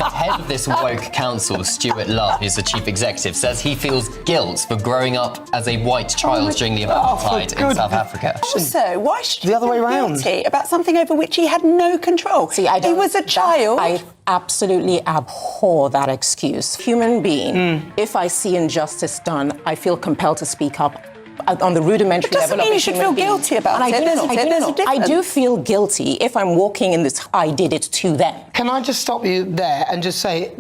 The head of this woke council, Stuart Love, who's the chief executive, says he feels guilt for growing up as a white child during the apartheid in South Africa. Also, why should the other way feel around guilty about something over which he had no control? See, he was a child. I absolutely abhor that excuse. Human being, if I see injustice done, I feel compelled to speak up on the rudimentary level of a human being. Doesn't mean you should feel guilty about it. I do feel guilty if I'm walking in this, I did it to them. Can I just stop you there and just say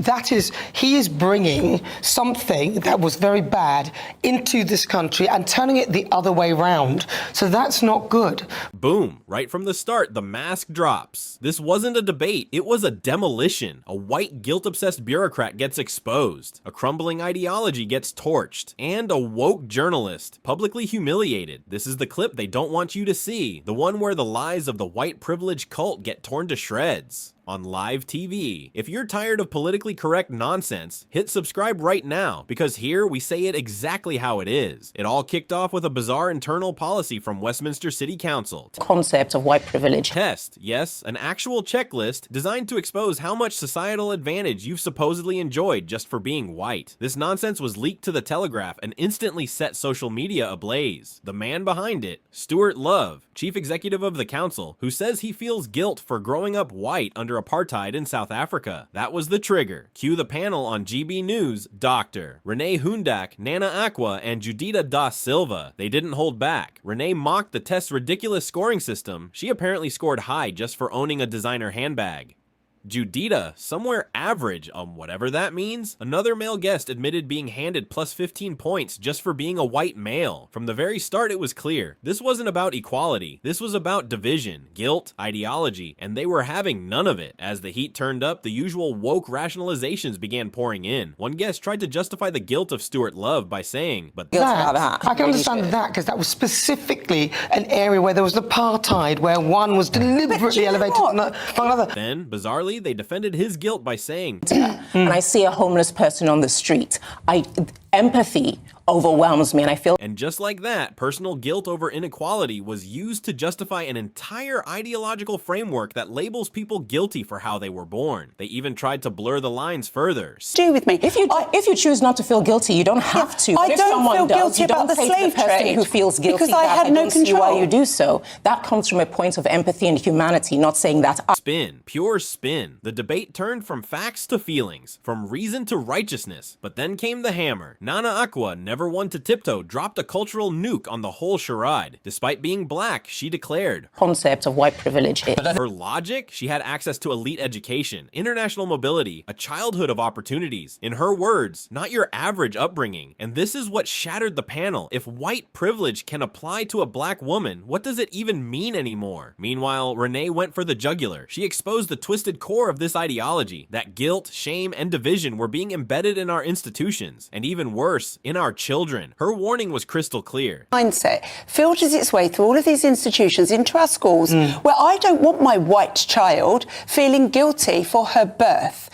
he is bringing something that was very bad into this country and turning it the other way round. So that's not good. Boom, right from the start, the mask drops. This wasn't a debate, it was a demolition. A white guilt-obsessed bureaucrat gets exposed. A crumbling ideology gets torched. And a woke journalist publicly humiliated. This is the clip they don't want you to see. The one where the lies of the white privilege cult get torn to shreds. On live TV. If you're tired of politically correct nonsense, hit subscribe right now, because here we say it exactly how it is. It all kicked off with a bizarre internal policy from Westminster City Council. Concept of white privilege. Test, yes, an actual checklist designed to expose how much societal advantage you've supposedly enjoyed just for being white. This nonsense was leaked to the Telegraph and instantly set social media ablaze. The man behind it, Stuart Love, chief executive of the council, who says he feels guilt for growing up white under apartheid in South Africa. That was the trigger. Cue the panel on GB News, Dr. Renee Hundak, Nana Aqua, and Judita da Silva. They didn't hold back. Renee mocked the test's ridiculous scoring system. She apparently scored high just for owning a designer handbag. Judita, somewhere average, whatever that means. Another male guest admitted being handed plus 15 points just for being a white male. From the very start, it was clear. This wasn't about equality. This was about division, guilt, ideology, and they were having none of it. As the heat turned up, the usual woke rationalizations began pouring in. One guest tried to justify the guilt of Stuart Love by saying, but I can understand that, because that was specifically an area where there was apartheid, where one was deliberately elevated to another. Then, bizarrely, they defended his guilt by saying, and I see a homeless person on the street, empathy overwhelms me, and I feel... And just like that, personal guilt over inequality was used to justify an entire ideological framework that labels people guilty for how they were born. They even tried to blur the lines further. Do with me. If you choose not to feel guilty, you don't have to. I don't feel guilty about the slave trade who feels guilty because I had no control. See why you do so. That comes from a point of empathy and humanity, not saying that... Spin. Pure spin. The debate turned from facts to feelings, from reason to righteousness. But then came the hammer. Nana Aqua, never one to tiptoe, dropped a cultural nuke on the whole charade. Despite being black, she declared, concept of white privilege. Her logic? She had access to elite education, international mobility, a childhood of opportunities. In her words, not your average upbringing. And this is what shattered the panel. If white privilege can apply to a black woman, what does it even mean anymore? Meanwhile, Renee went for the jugular. She exposed the twisted core of this ideology, that guilt, shame, and division were being embedded in our institutions, and even worse, in our children. Her warning was crystal clear. Mindset filters its way through all of these institutions into our schools, where I don't want my white child feeling guilty for her birth.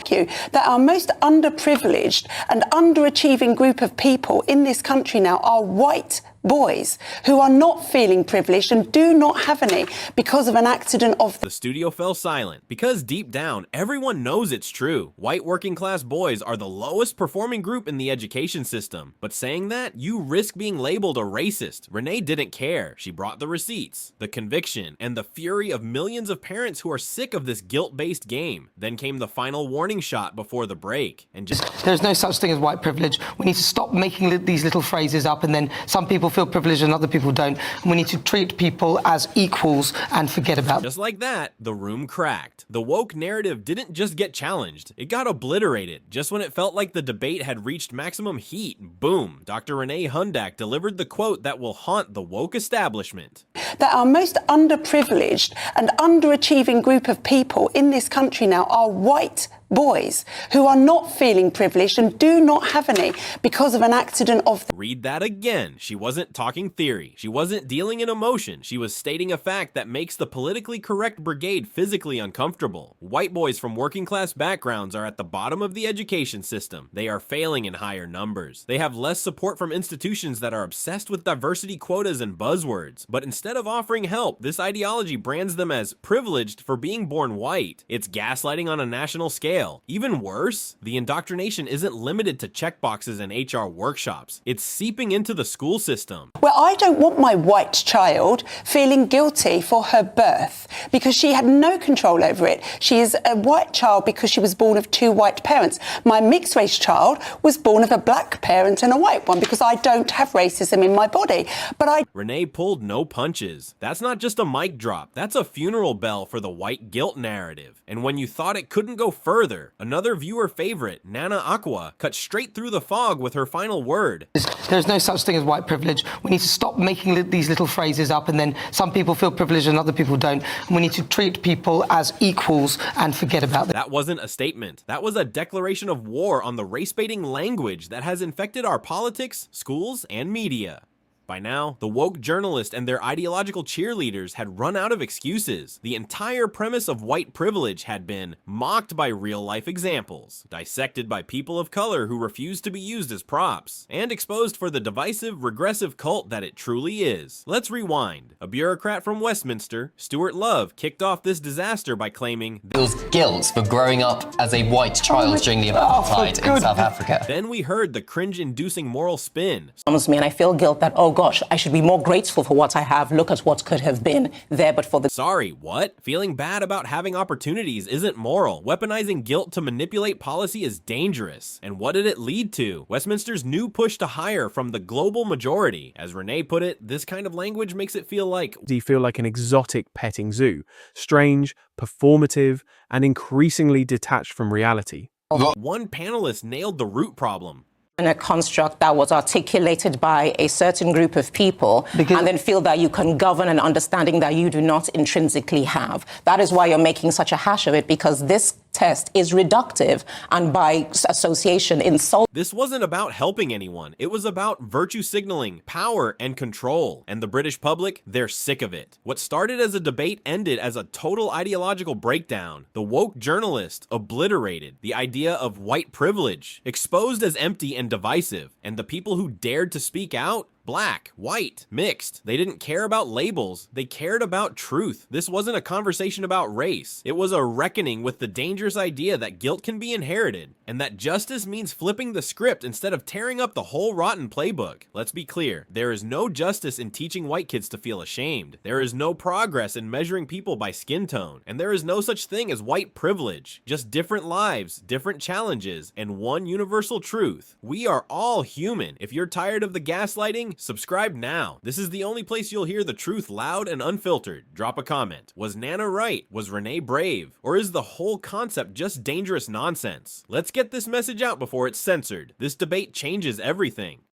That our most underprivileged and underachieving group of people in this country now are white boys who are not feeling privileged and do not have any because of an accident of... The studio fell silent because deep down, everyone knows it's true. White working class boys are the lowest performing group in the education system. But saying that, you risk being labeled a racist. Renee didn't care. She brought the receipts, the conviction, and the fury of millions of parents who are sick of this guilt-based game. Then came the final warning shot before the break. And just... There's no such thing as white privilege. We need to stop making these little phrases up, and then some people feel privileged and other people don't. And we need to treat people as equals and forget about them. Just like that, the room cracked. The woke narrative didn't just get challenged, it got obliterated. Just when it felt like the debate had reached maximum heat, boom, Dr. Renee Hundak delivered the quote that will haunt the woke establishment. That our most underprivileged and underachieving group of people in this country now are white boys who are not feeling privileged and do not have any because of an accident of... Read that again. She wasn't talking theory. She wasn't dealing in emotion. She was stating a fact that makes the politically correct brigade physically uncomfortable. White boys from working class backgrounds are at the bottom of the education system. They are failing in higher numbers. They have less support from institutions that are obsessed with diversity quotas and buzzwords. But instead of offering help, this ideology brands them as privileged for being born white. It's gaslighting on a national scale. jail. Even worse, the indoctrination isn't limited to checkboxes and HR workshops. It's seeping into the school system. Well, I don't want my white child feeling guilty for her birth because she had no control over it. She is a white child because she was born of two white parents. My mixed race child was born of a black parent and a white one because I don't have racism in my body. But Renee pulled no punches. That's not just a mic drop. That's a funeral bell for the white guilt narrative. And when you thought it couldn't go further, another viewer favorite, Nana Aqua, cut straight through the fog with her final word. There's no such thing as white privilege. We need to stop making these little phrases up, and then some people feel privileged and other people don't. And we need to treat people as equals and forget about that. That wasn't a statement. That was a declaration of war on the race-baiting language that has infected our politics, schools, and media. By now, the woke journalists and their ideological cheerleaders had run out of excuses. The entire premise of white privilege had been mocked by real-life examples, dissected by people of color who refused to be used as props, and exposed for the divisive, regressive cult that it truly is. Let's rewind. A bureaucrat from Westminster, Stuart Love, kicked off this disaster by claiming Feels guilt for growing up as a white child during the apartheid in South Africa. Then we heard the cringe-inducing moral spin. Me and I feel guilt that, oh gosh, I should be more grateful for what I have. Look at what could have been there, but for the... Sorry, what? Feeling bad about having opportunities isn't moral. Weaponizing guilt to manipulate policy is dangerous. And what did it lead to? Westminster's new push to hire from the global majority. As Renee put it, this kind of language makes it feel like... Do you feel like an exotic petting zoo? Strange, performative, and increasingly detached from reality. One panelist nailed the root problem. In a construct that was articulated by a certain group of people and then feel that you can govern an understanding that you do not intrinsically have. That is why you're making such a hash of it, because this test is reductive and by association insult. This wasn't about helping anyone. It was about virtue signaling, power, and control. And the British public, they're sick of it. What started as a debate ended as a total ideological breakdown. The woke journalist obliterated the idea of white privilege, exposed as empty and divisive. And the people who dared to speak out, black, white, mixed. They didn't care about labels. They cared about truth. This wasn't a conversation about race. It was a reckoning with the dangerous idea that guilt can be inherited and that justice means flipping the script instead of tearing up the whole rotten playbook. Let's be clear. There is no justice in teaching white kids to feel ashamed. There is no progress in measuring people by skin tone. And there is no such thing as white privilege. Just different lives, different challenges, and one universal truth. We are all human. If you're tired of the gaslighting, subscribe now. This is the only place you'll hear the truth loud and unfiltered. Drop a comment. Was Nana right? Was Renee brave? Or is the whole concept just dangerous nonsense? Let's get this message out before it's censored. This debate changes everything.